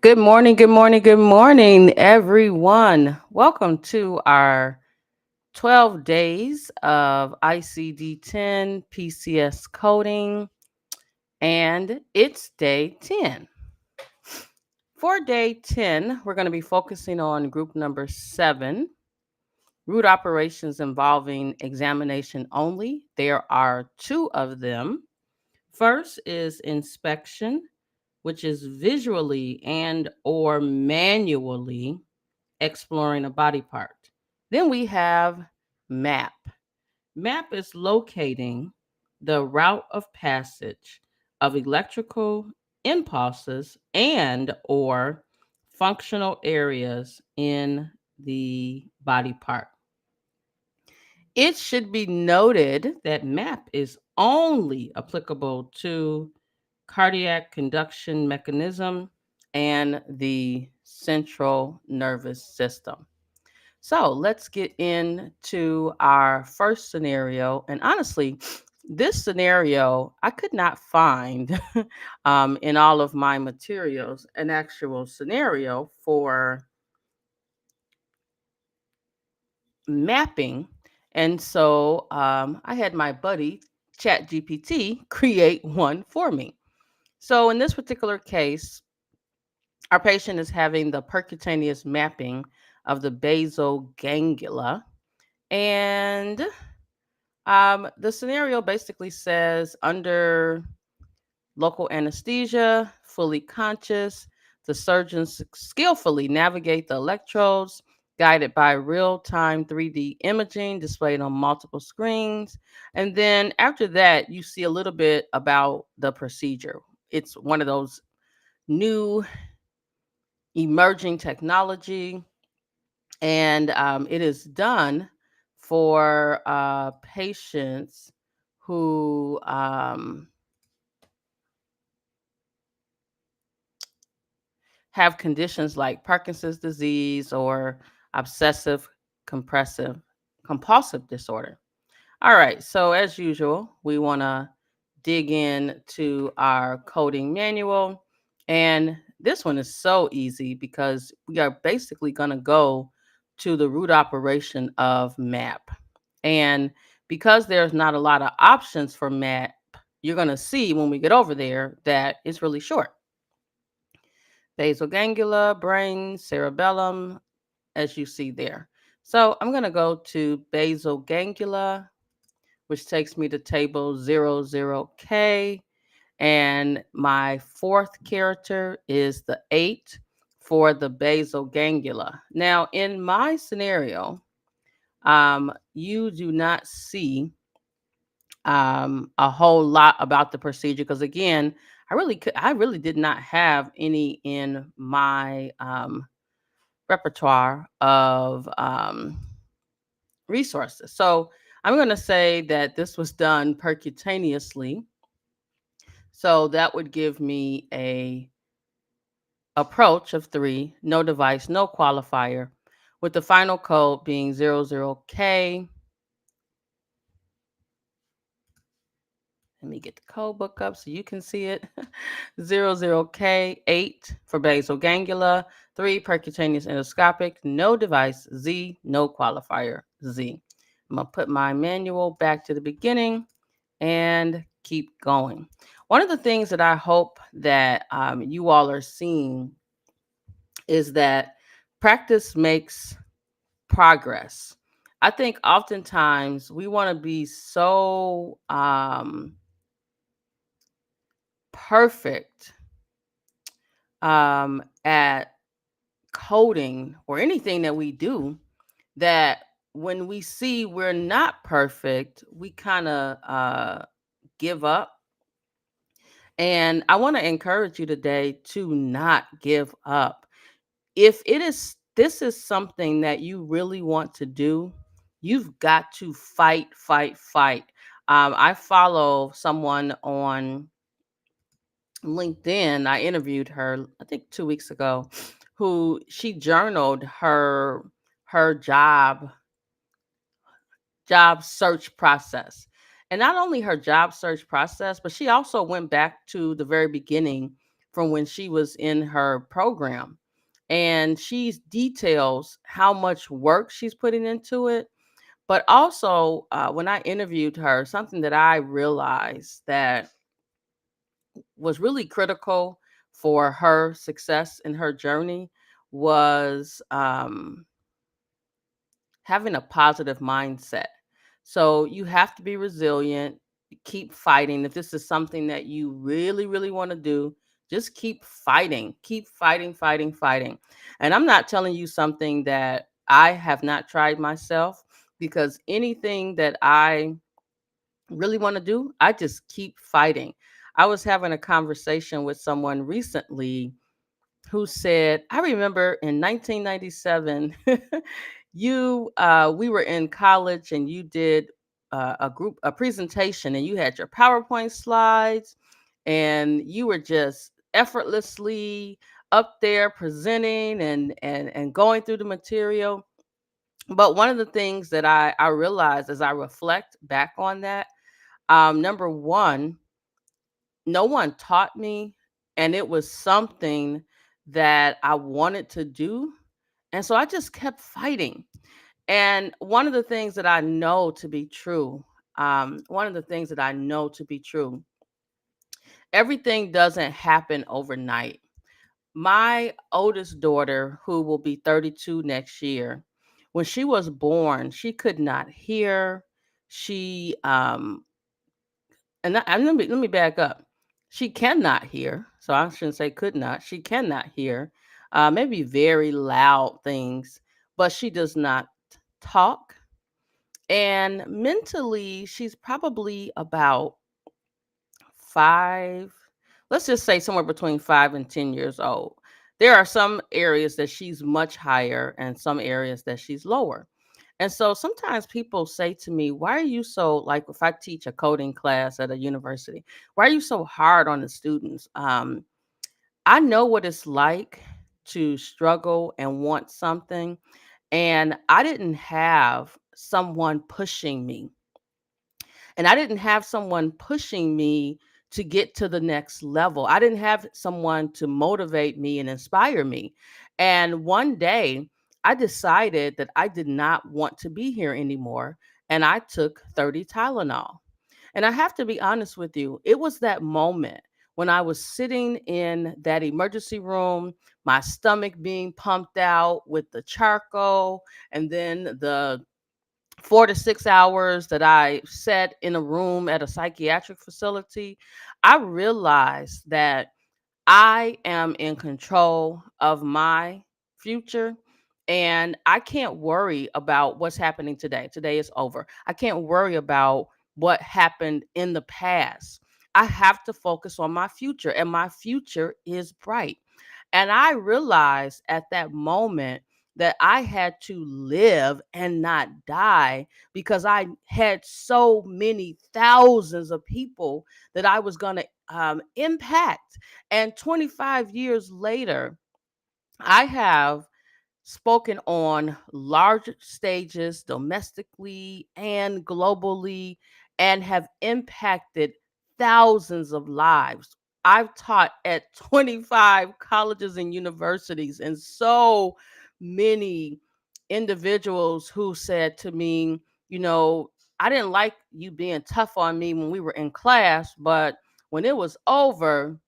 Good morning, good morning, good morning, everyone. Welcome to our 12 days of ICD-10 PCS coding, and it's day 10. For day 10, we're going to be focusing on group number 7, root operations involving examination only. There are two of them. First is inspection, which is visually and or manually exploring a body part. Then we have map. Map is locating the route of passage of electrical impulses and or functional areas in the body part. It should be noted that map is only applicable to cardiac conduction mechanism and the central nervous system. So let's get into our first scenario. And honestly, this scenario, I could not find in all of my materials an actual scenario for mapping. And so I had my buddy, ChatGPT, create one for me. So in this particular case, our patient is having the percutaneous mapping of the basal ganglia. And the scenario basically says under local anesthesia, fully conscious, the surgeons skillfully navigate the electrodes guided by real-time 3D imaging displayed on multiple screens. And then after that, you see a little bit about the procedure. It's one of those new emerging technology, and it is done for patients who have conditions like Parkinson's disease or obsessive compressive compulsive disorder. All right, so as usual, we want to dig in to our coding manual. And this one is so easy because we are basically going to go to the root operation of map. And because there's not a lot of options for map, you're going to see when we get over there that it's really short. Basal ganglia, brain, cerebellum, as you see there. So I'm going to go to basal ganglia, which takes me to table 00K. And my fourth character is the 8 for the basal ganglia. Now, in my scenario, you do not see a whole lot about the procedure because, again, I really did not have any in my repertoire of resources. So I'm going to say that this was done percutaneously. So that would give me a approach of 3, no device, no qualifier, with the final code being 00K. Let me get the code book up so you can see it. 00K, 8 for basal ganglia, 3 percutaneous endoscopic, no device, Z, no qualifier, Z. I'm going to put my manual back to the beginning and keep going. One of the things that I hope that you all are seeing is that practice makes progress. I think oftentimes we want to be so perfect at coding or anything that we do that when we see we're not perfect, we kind of give up. And I want to encourage you today to not give up. If this is something that you really want to do, you've got to fight, fight, fight. I follow someone on LinkedIn. I interviewed her, I think 2 weeks ago, who she journaled her job search process. And not only her job search process, but she also went back to the very beginning from when she was in her program. And she details how much work she's putting into it. But also, when I interviewed her, something that I realized that was really critical for her success in her journey was having a positive mindset. So you have to be resilient, keep fighting. If this is something that you really, really want to do, just keep fighting, fighting, fighting. And I'm not telling you something that I have not tried myself, because anything that I really want to do, I just keep fighting. I was having a conversation with someone recently who said, I remember in 1997, we were in college and you did a presentation, and you had your PowerPoint slides, and you were just effortlessly up there presenting and going through the material. But one of the things that I realized as I reflect back on that, number one, no one taught me, and it was something that I wanted to do, and so I just kept fighting. And one of the things that I know to be true, one of the things that I know to be true, everything doesn't happen overnight. My oldest daughter, who will be 32 next year, when she was born, she could not hear. She and let me back up. She cannot hear, so I shouldn't say could not. She cannot hear, maybe very loud things, but she does not talk. And mentally, she's probably about 5, let's just say somewhere between 5 and 10 years old. There are some areas that she's much higher and some areas that she's lower. And so sometimes people say to me, why are you so, like, if I teach a coding class at a university, why are you so hard on the students? I know what it's like to struggle and want something. And I didn't have someone pushing me. And I didn't have someone pushing me to get to the next level. I didn't have someone to motivate me and inspire me. And one day I decided that I did not want to be here anymore. And I took 30 Tylenol. And I have to be honest with you, it was that moment when I was sitting in that emergency room, my stomach being pumped out with the charcoal, and then the 4 to 6 hours that I sat in a room at a psychiatric facility. I realized that I am in control of my future, and I can't worry about what's happening today. Today is over. I can't worry about what happened in the past. I have to focus on my future, and my future is bright. And I realized at that moment that I had to live and not die, because I had so many thousands of people that I was going to impact. And 25 years later, I have spoken on large stages domestically and globally, and have impacted thousands of lives. I've taught at 25 colleges and universities, and so many individuals who said to me, you know, I didn't like you being tough on me when we were in class, but when it was over,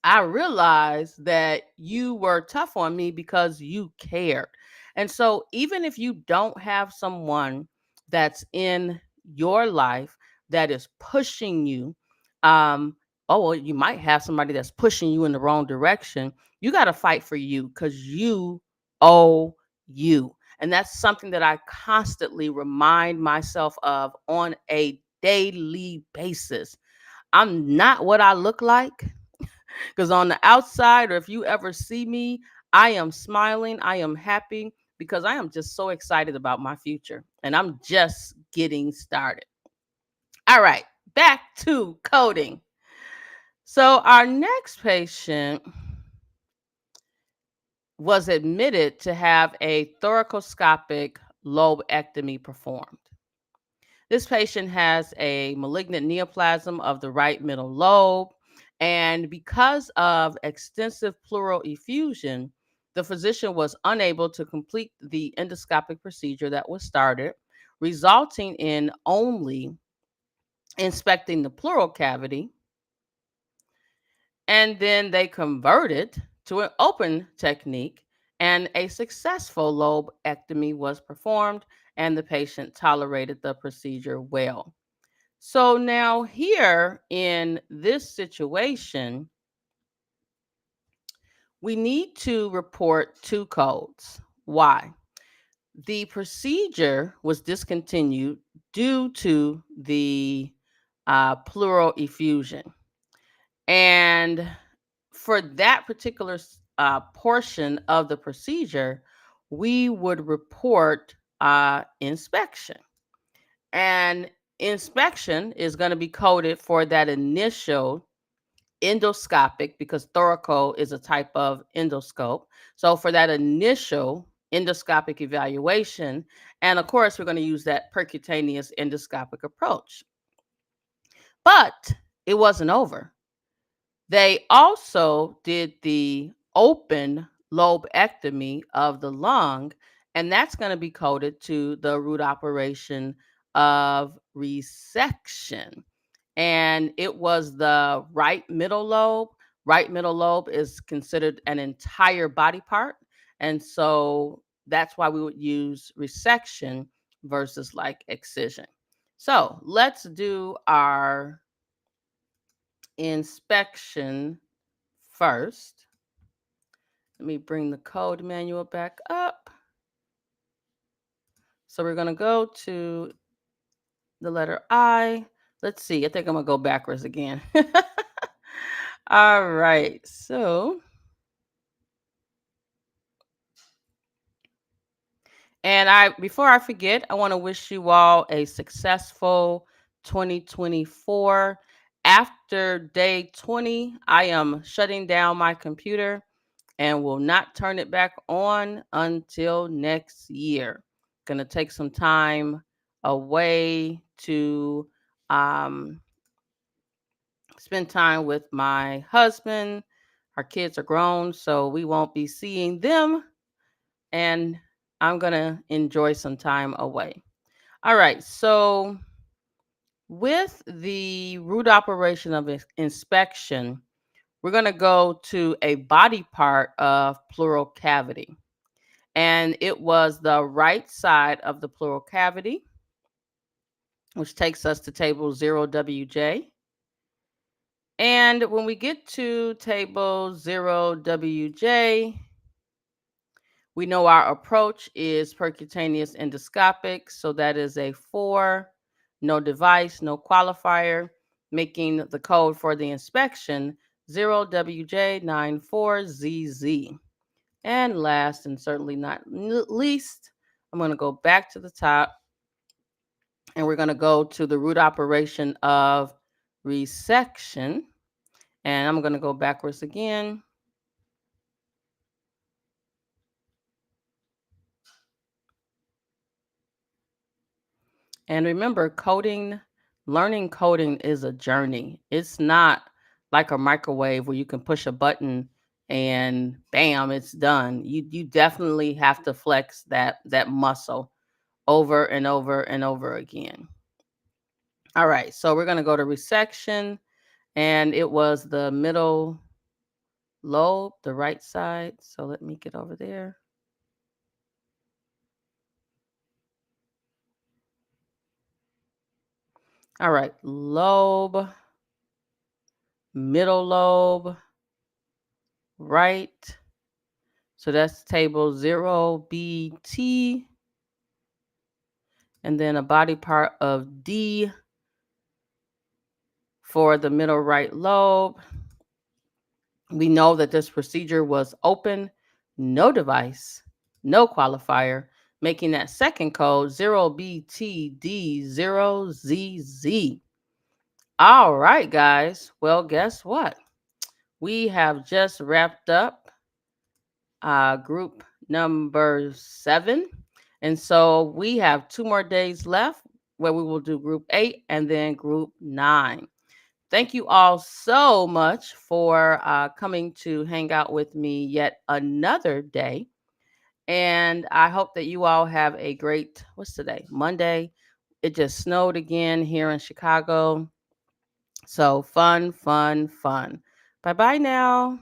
I realized that you were tough on me because you cared. And so, even if you don't have someone that's in your life that is pushing you, um, oh, well, you might have somebody that's pushing you in the wrong direction. You got to fight for you, because you owe you. And that's something that I constantly remind myself of on a daily basis. I'm not what I look like. Because on the outside, or if you ever see me, I am smiling, I am happy, because I am just so excited about my future. And I'm just getting started. All right, back to coding. So, our next patient was admitted to have a thoracoscopic lobectomy performed. This patient has a malignant neoplasm of the right middle lobe, And because of extensive pleural effusion, the physician was unable to complete the endoscopic procedure that was started, resulting in only inspecting the pleural cavity. And then they converted to an open technique, and a successful lobectomy was performed, and the patient tolerated the procedure well. So now, here in this situation, we need to report two codes. Why? The procedure was discontinued due to the pleural effusion. And for that particular portion of the procedure, we would report inspection. And inspection is going to be coded for that initial endoscopic, because thoraco is a type of endoscope. So for that initial endoscopic evaluation, and of course, we're going to use that percutaneous endoscopic approach. But it wasn't over. They also did the open lobectomy of the lung, and that's going to be coded to the root operation of resection. And it was the right middle lobe. Right middle lobe is considered an entire body part. And so that's why we would use resection versus like excision. So let's do our inspection first. Let me bring the code manual back up. So we're going to go to the letter I. Let's see. I think I'm going to go backwards again. All right. So, and before I forget, I want to wish you all a successful 2024. After day 20, I am shutting down my computer and will not turn it back on until next year. Gonna take some time away to um, spend time with my husband. Our kids are grown, so we won't be seeing them, and I'm gonna enjoy some time away. All right, so with the root operation of inspection, we're gonna go to a body part of pleural cavity. And it was the right side of the pleural cavity, which takes us to table 0WJ. And when we get to table 0WJ, we know our approach is percutaneous endoscopic. So that is a 4, no device, no qualifier, making the code for the inspection 0WJ94ZZ. And last and certainly not least, I'm going to go back to the top, and we're going to go to the root operation of resection. And I'm going to go backwards again. And remember, learning coding is a journey. It's not like a microwave where you can push a button and bam, it's done. You definitely have to flex that muscle over and over and over again. All right, so we're going to go to resection, and it was the middle lobe, the right side. So let me get over there. All right, lobe, middle lobe, right. So that's table 0BT. And then a body part of D for the middle right lobe. We know that this procedure was open, no device, no qualifier, making that second code 0BTD0ZZ. All right, guys. Well, guess what? We have just wrapped up group number 7. And so we have 2 more days left where we will do group 8 and then group 9. Thank you all so much for coming to hang out with me yet another day. And I hope that you all have a great, what's today? Monday. It just snowed again here in Chicago. So fun, fun, fun. Bye bye now.